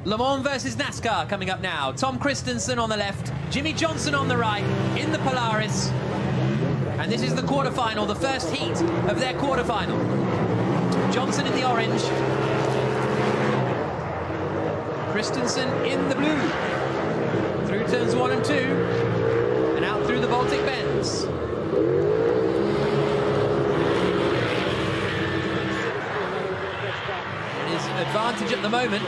Le Mans versus NASCAR coming up now. Tom Kristensen on the left, Jimmie Johnson on the right in the Polaris. And this is the quarterfinal, the first heat of their quarterfinal. Johnson in the orange. Kristensen in the blue. Through turns 1 and 2. And out through the Baltic bends. Advantage at the moment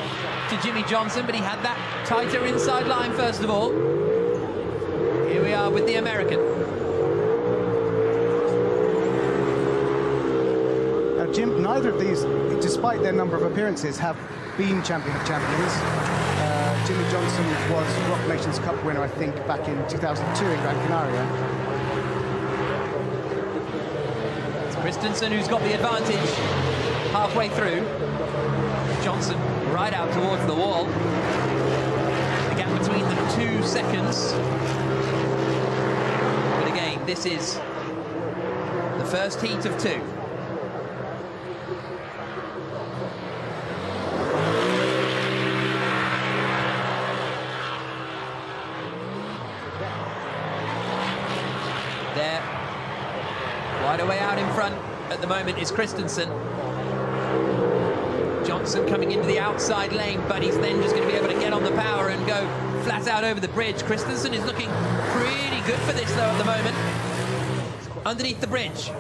to Jimmie Johnson, but he had that tighter inside line first of all. Here we are with the American. Now, Jim, neither of these, despite their number of appearances, have been champion of champions. Jimmie Johnson was Rock Nations Cup winner, I think, back in 2002 in Gran Canaria. It's Kristensen who's got the advantage halfway through. Johnson right out towards the wall. The gap between them 2 seconds. But again, this is the first heat of 2. There, wide away out in front at the moment is Kristensen. Johnson coming into the outside lane, but he's then just going to be able to get on the power and go flat out over the bridge. Kristensen is looking pretty good for this, though, at the moment. Underneath the bridge.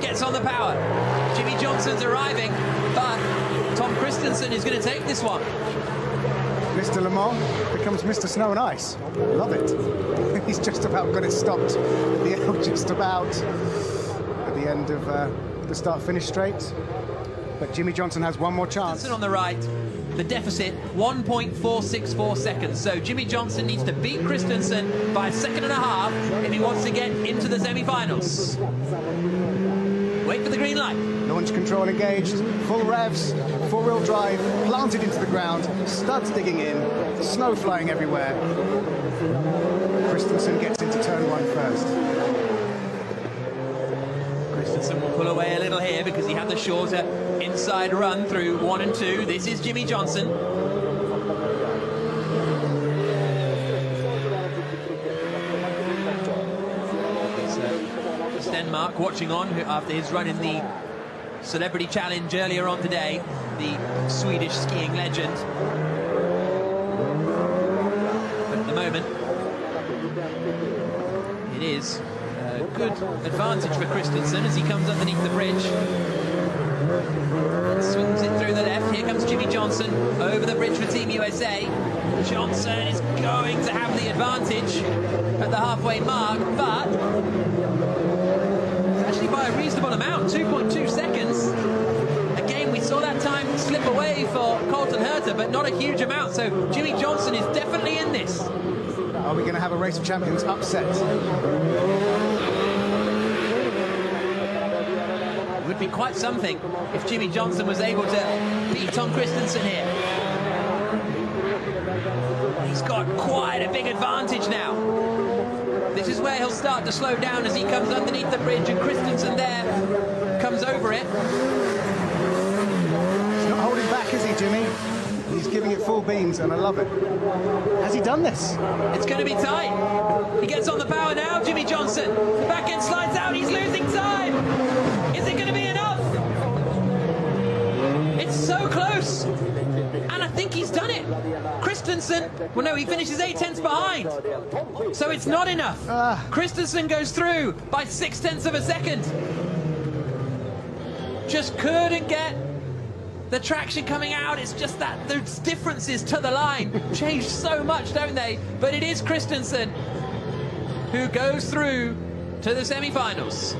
Gets on the power. Jimmie Johnson's arriving, but Tom Kristensen is going to take this one. Mr. Le Mans becomes Mr. Snow and Ice. Love it. He's just about got it stopped at the end, just about at the end of the start-finish straight. But Jimmie Johnson has one more chance. On the right, the deficit 1.464 seconds. So Jimmie Johnson needs to beat Kristensen by 1.5 seconds if he wants to get into the semi-finals. Wait for the green light. Launch control engaged, full revs, 4-wheel drive, planted into the ground, studs digging in, snow flying everywhere. Kristensen gets into turn 1 first. Kristensen will pull away a little here because he had the shorter inside run through 1 and 2. This is Jimmie Johnson. It's Denmark watching on after his run in the Celebrity Challenge earlier on today, the Swedish skiing legend. But at the moment, it is a good advantage for Kristensen as he comes underneath the bridge. Swings it through the left. Here comes Jimmie Johnson over the bridge for Team USA. Johnson is going to have the advantage at the halfway mark, but it's actually by a reasonable amount, 2.2 seconds. Again, we saw that time slip away for Colton Herta, but not a huge amount, so Jimmie Johnson is definitely in this. Are we going to have a race of champions upset? It would be quite something if Jimmie Johnson was able to beat Tom Kristensen here. He's got quite a big advantage now. This is where he'll start to slow down as he comes underneath the bridge, and Kristensen there comes over it. He's not holding back, is he, Jimmy? He's giving it full beams, and I love it. Has he done this? It's going to be tight. He gets on the power now, Jimmie Johnson. The back end slides out. He's losing time. Is it going to be enough? It's so close. And I think he's done it. Kristensen, well, no, he finishes 8/10 behind. So it's not enough. Kristensen goes through by 0.6 of a second. Just couldn't get the traction coming out. It's just that those differences to the line change so much, don't they? But it is Kristensen who goes through to the semi-finals.